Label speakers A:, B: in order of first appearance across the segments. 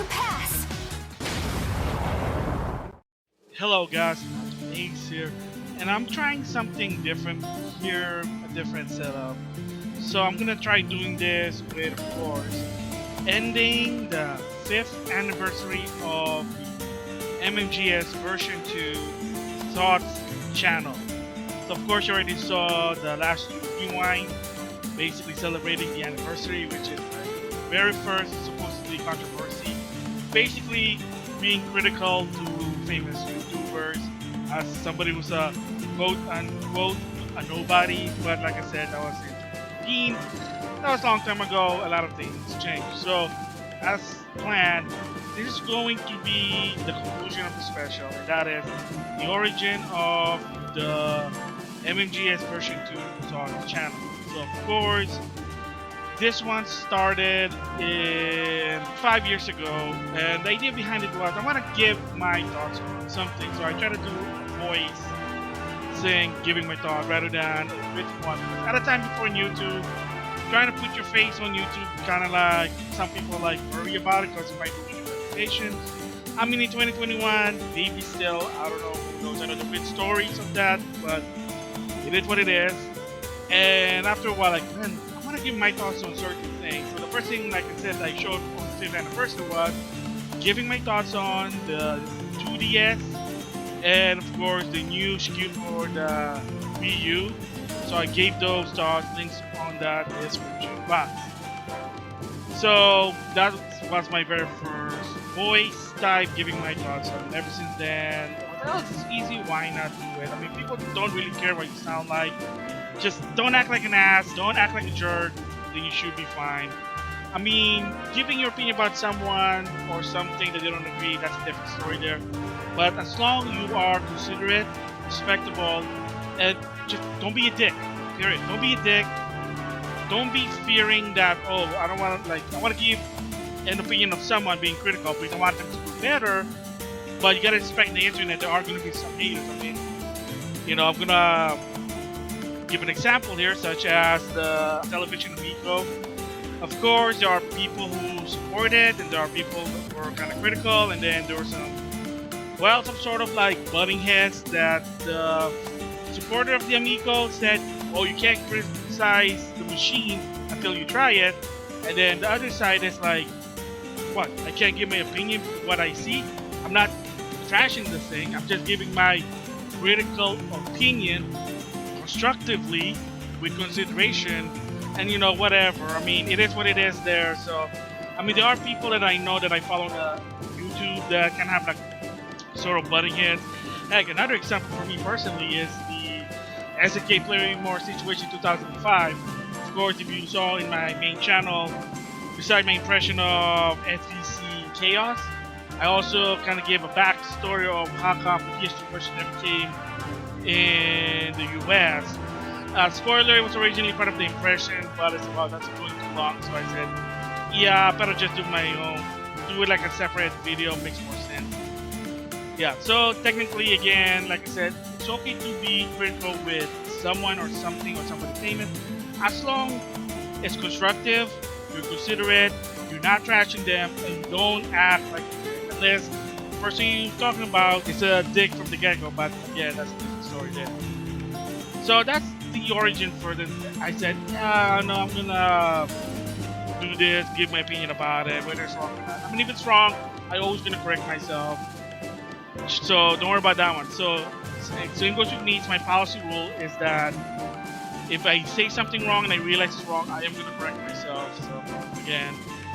A: you pass.
B: Hello guys, Ace here, and I'm trying something different here, a different setup. So I'm gonna try doing this with, of course, ending the 5th anniversary of the MmGS version 2 Thoughts channel. So of course you already saw the last rewind, basically celebrating the anniversary, which is the very first supposedly controversy, basically being critical to famous YouTubers as somebody who's a quote unquote a nobody. But like I said, that was in 2015. That was a long time ago. A lot of things changed. So as planned, this is going to be the conclusion of the special, and that is the origin of the MmGS version 2 on the channel. So of course, this one started in 5 years ago, and the idea behind it was I want to give my thoughts on something. So I try to do a voice saying, giving my thought rather than a written one. At a time before in YouTube, trying to put your face on YouTube, kind of like some people like worry about it because it might ruin your reputation. I mean, in 2021, maybe still, I don't know, who knows, I know there been stories of that, but it is what it is. And after a while, like, man, I want to give my thoughts on certain things. So the first thing, like I said, I showed on the 5th anniversary was giving my thoughts on the 2DS and of course the new SKU for the Wii U. So I gave those thoughts, links on that description box. So that was my very first voice type giving my thoughts on. And ever since then, well, it's easy, why not do it? I mean, people don't really care what you sound like. Just don't act like an ass, don't act like a jerk, then you should be fine. I mean, giving your opinion about someone or something that they don't agree, that's a different story there. But as long as you are considerate, respectable, and just don't be a dick. Period. Don't be a dick. Don't be fearing that, oh, I don't want to, like, I want to give an opinion of someone being critical because I want them to do better. But you gotta respect the internet, there are gonna be some haters. I mean, you know, I'm gonna give an example here, such as the television amigo. Of course, there are people who support it, and there are people who are kind of critical, and then there were some, well, some sort of like butting heads that the supporter of the amigo said, oh, you can't criticize the machine until you try it, and then the other side is like, what? I can't give my opinion of what I see? I'm not trashing the thing, I'm just giving my critical opinion constructively with consideration, and you know, whatever. I mean, it is what it is there. So I mean, there are people that I know that I follow on YouTube that can have like sort of butting heads. Heck, another example for me personally is the SNK Player More Situation 2005. Of course, if you saw in my main channel, besides my impression of SVC Chaos, I also kind of gave a backstory of how come the PS2 version never came in the US. Spoiler, it was originally part of the impression, but it's about that's going too long, so I said, yeah, I better just do my own, do it like a separate video, makes more sense. Yeah, so technically, again, like I said, it's okay to be critical with someone or something or somebody famous, as long as it's constructive, you're considerate, you're not trashing them, and you don't act like unless the person you're talking about is a dick from the get-go. But yeah, that's a different story there. So that's the origin for the. I said, yeah, no, I'm gonna do this, give my opinion about it, whether it's wrong or not. I mean, if it's wrong, I'm always gonna correct myself. So don't worry about that one. So in Goes with Needs, my policy rule is that if I say something wrong and I realize it's wrong, I am gonna correct myself. So again,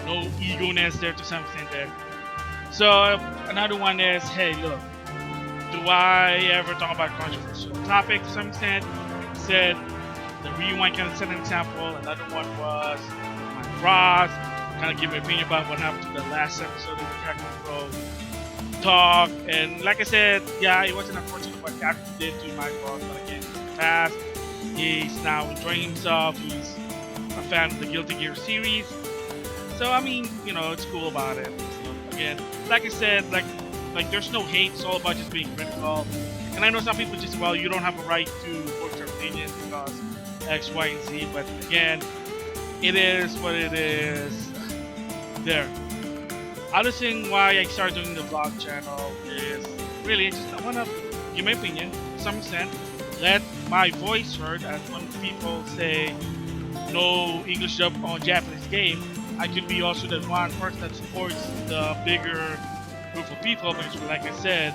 B: no ego-ness there to some extent there. So another one is, hey, look, do I ever talk about controversial topics to some extent? Said the rewind kind of set an example. Another one was my Ross, kind of give my opinion about what happened to the last episode of the Captain Pro talk. And like I said, yeah, it wasn't unfortunate what Captain did to my boss, but again, in the past, he's now enjoying himself. He's a fan of the Guilty Gear series. So I mean, you know, it's cool about it. So, again, like I said, like there's no hate. It's all about just being critical. And I know some people just, well, you don't have a right to voice your opinion because X, Y, and Z. But again, it is what it is. There. Other thing why I started doing the vlog channel is really just I want to give my opinion to some extent, let my voice heard, as when people say no English dub on Japanese game, I could be also the one person that supports the bigger group of people because, like I said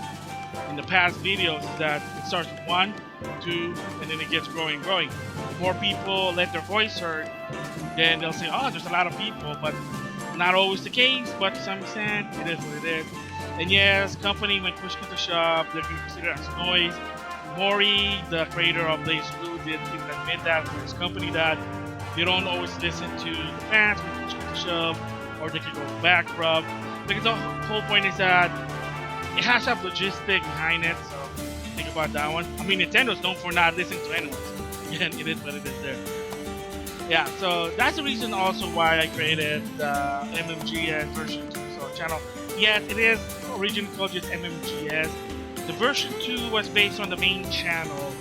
B: in the past videos, is that it starts with one, two, and then it gets growing, growing. The more people let their voice heard, then they'll say, "Oh, there's a lot of people," but not always the case. But to some extent, it is what it is. And yes, company when push to the shop, they're being considered as noise. Mori, the creator of Blaze Blue, did even admit that for his company that they don't always listen to the fans when push to the shove, or they could go bankrupt. Because the whole point is that it has to have logistic behind it. So think about that one. I mean, Nintendo's known for not listening to anyone. So again, it is what it is there. Yeah, so that's the reason also why I created the MmGS version 2 so channel. Yes, it is originally called just MmGS. The version 2 was based on the main channel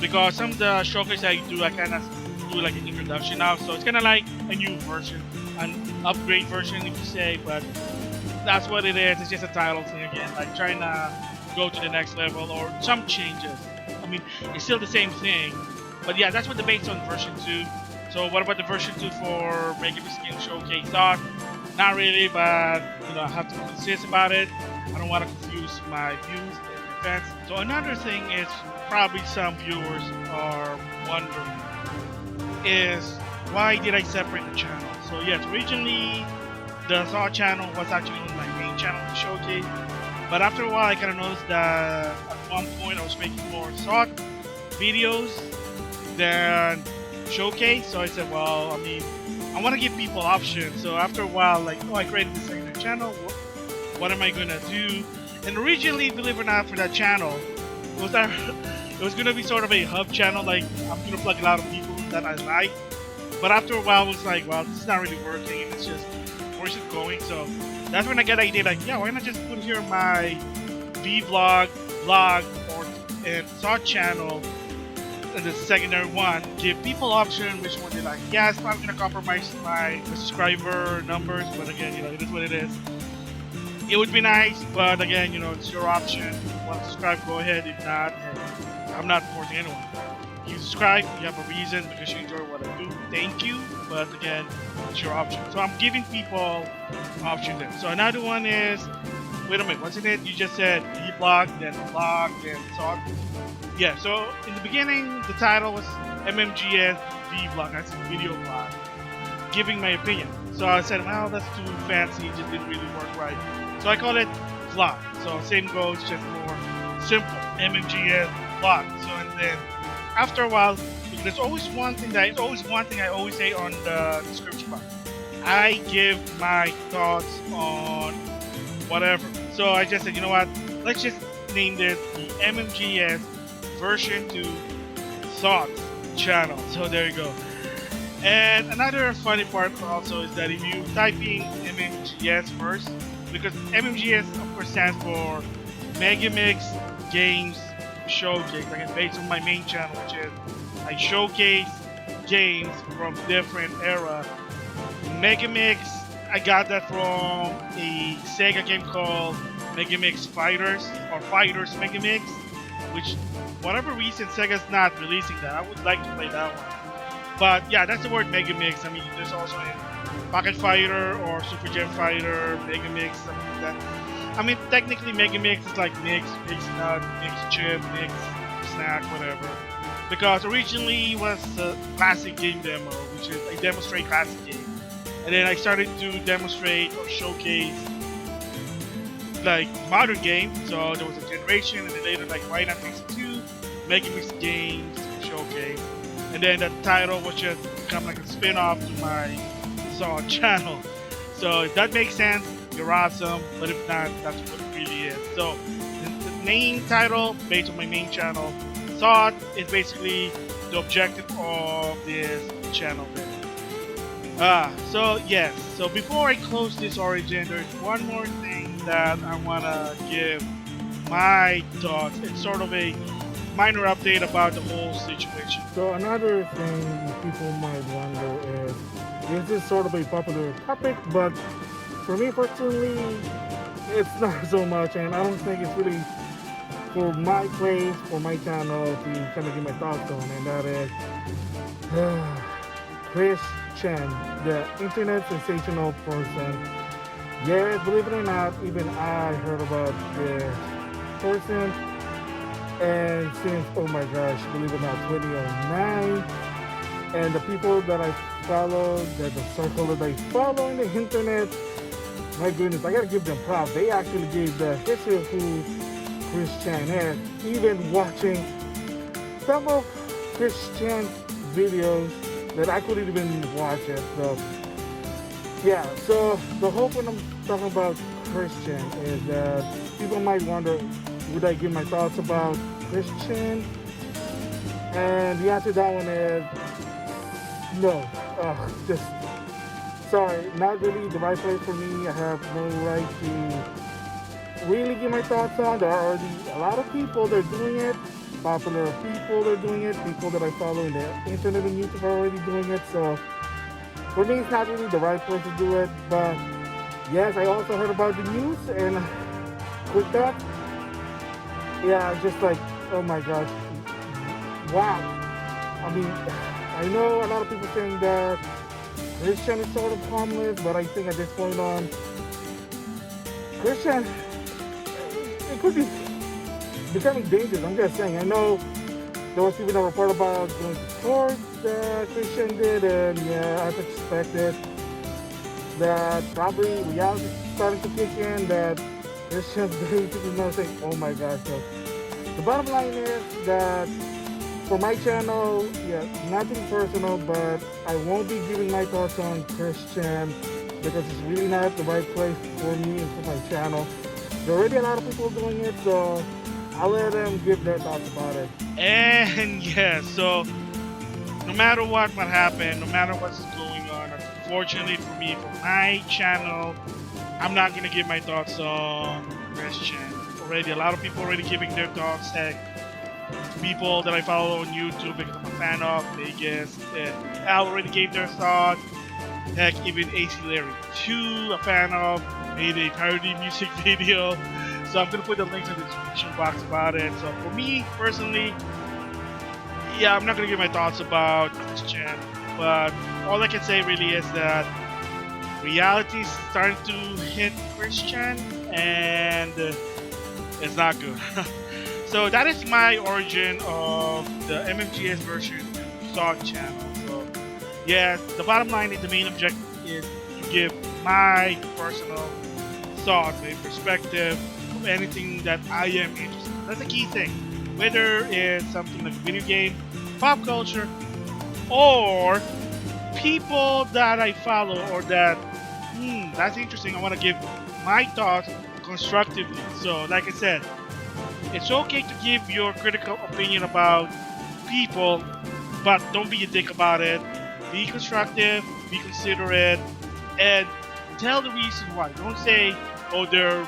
B: because some of the showcase I do, I kind of do like an introduction now. So it's kind of like a new version, an upgrade version if you say, but that's what it is. It's just a title thing again, like trying to go to the next level or some changes. I mean, it's still the same thing, but yeah, that's what the based on version 2. So what about the version 2 for MmGS Game Showcase Thought? Not really, but I have to insist about it. I don't want to confuse my views and events. So another thing is probably some viewers are wondering is why did I separate the channel? So yes, originally the Thought channel was actually on my main channel to showcase, but after a while I kind of noticed that at one point I was making more Thought videos than showcase. So I said, well, I mean, I want to give people options. So after a while, like, oh, I created this second channel. What am I gonna do? And originally, believe it or not, for that channel, it was gonna be sort of a hub channel. Like I'm gonna plug a lot of people that I like. But after a while, I was like, well, this is not really working. And it's just where's it going? So that's when I got the idea, like, yeah, why not just put here my vlog, and Thought channel. And the secondary one, give people option which one they like. Yeah, it's probably gonna compromise my subscriber numbers, but again, it is what it is. It would be nice, but again, it's your option. If you want to subscribe, go ahead. If not, hey, I'm not forcing anyone. If you subscribe, you have a reason because you enjoy what I do. Thank you, but again, it's your option. So I'm giving people options there. So another one is, wait a minute, what's in it? You just said vlog, then Thought. Yeah, so in the beginning, the title was MmGS Vlog, that's a video vlog, giving my opinion. So I said, well, that's too fancy, it just didn't really work right. So I call it vlog. So same goes, just more simple, MmGS Vlog. So and then after a while, there's always one thing I always say on the description box. I give my thoughts on whatever. So I just said, you know what, let's just name this the MmGS version 2 Thoughts channel. So there you go. And another funny part also is that if you type in MmGS first, because MmGS of course stands for MmGS Games Showcase, like based on my main channel, which is I showcase games from different era. MmGS, I got that from a Sega game called MmGS Fighters or Fighters MmGS, which whatever reason Sega's not releasing that. I would like to play that one. But yeah, that's the word MmGS. I mean, there's also in Pocket Fighter or Super Gem Fighter, MmGS, something like that. I mean, technically MmGS is like mix nut, mix chip, mix snack, whatever. Because originally it was a classic game demo, which is a demonstrate classic game. And then I started to demonstrate or showcase like modern games. So there was a generation, and then later like why not mix 2 MmGS Games Showcase, and then the title was just become like a spin-off to my Thought channel. So if that makes sense, you're awesome. But if not, that's what it really is. So the main title based on my main channel, Thought, is basically the objective of this channel there. So yes. So before I close this origin, there's one more thing that I wanna give my thoughts. It's sort of a minor update about the whole situation.
A: So another thing people might wonder is, this is sort of a popular topic, but For me personally, it's not so much, and I don't think it's really for my place, for my channel to kind of give my thoughts on, and that is Chris Chen, the internet sensational person. Yeah, believe it or not, even I heard about this person, and since, oh my gosh, believe it or not, 2009, and the people that I follow, that the circle that I follow in the internet, my goodness, I gotta give them props. They actually gave the history of who Chris Chan is. Even watching some of Chris Chan's videos that I couldn't even watch it. So yeah, so the whole point I'm talking about Christian is that people might wonder, would I give my thoughts about Christian? And the answer to that one is no. Just sorry, not really the right place for me. I have no right to really give my thoughts on. There are already a lot of people that are doing it. Popular people that are doing it. People that I follow in the internet and YouTube are already doing it. So for me, it's not really the right place to do it. But yes, I also heard about the news, and with that, yeah, just like, oh my gosh, wow. I mean, I know a lot of people saying that Christian is sort of harmless, but I think at this point on, Christian, it could be becoming dangerous. I'm just saying. I know there was even a report about going to court that Christian did, and yeah, as expected, that probably reality is starting to kick in, that Christian's basically not saying, oh my gosh. So the bottom line is that for my channel, yeah, nothing personal, but I won't be giving my thoughts on Christian because it's really not the right place for me and for my channel. There are already a lot of people doing it, so I'll let them give their thoughts about it.
B: And yeah, so no matter what happened, no matter what's going on, unfortunately for me, for my channel, I'm not gonna give my thoughts on Christian. Already, a lot of people already giving their thoughts. Heck, people that I follow on YouTube because I'm a fan of Vegas, and Al already gave their thoughts. Heck, even AC Larry 2, a fan of, made a parody music video. So I'm gonna put the links in the description box about it. So for me personally, yeah, I'm not gonna give my thoughts about Christian, but all I can say really is that reality is starting to hit Christian, and it's not good. So that is my origin of the MmGS version Thought channel. So yeah, the bottom line is the main objective is to give my personal thought, my perspective of anything that I am interested in. That's the key thing. Whether it's something like a video game, pop culture, or people that I follow or that, that's interesting. I want to give my thoughts constructively. So like I said, it's okay to give your critical opinion about people, but don't be a dick about it. Be constructive, be considerate, and tell the reason why. Don't say, oh, they're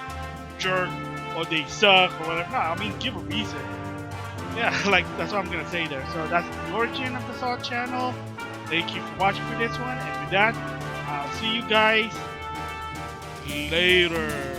B: jerk, or they suck, or whatever. No, I mean, give a reason. Yeah, like, that's what I'm gonna say there. So that's the origin of the Thought channel. Thank you for watching for this one, and with that, I'll see you guys later.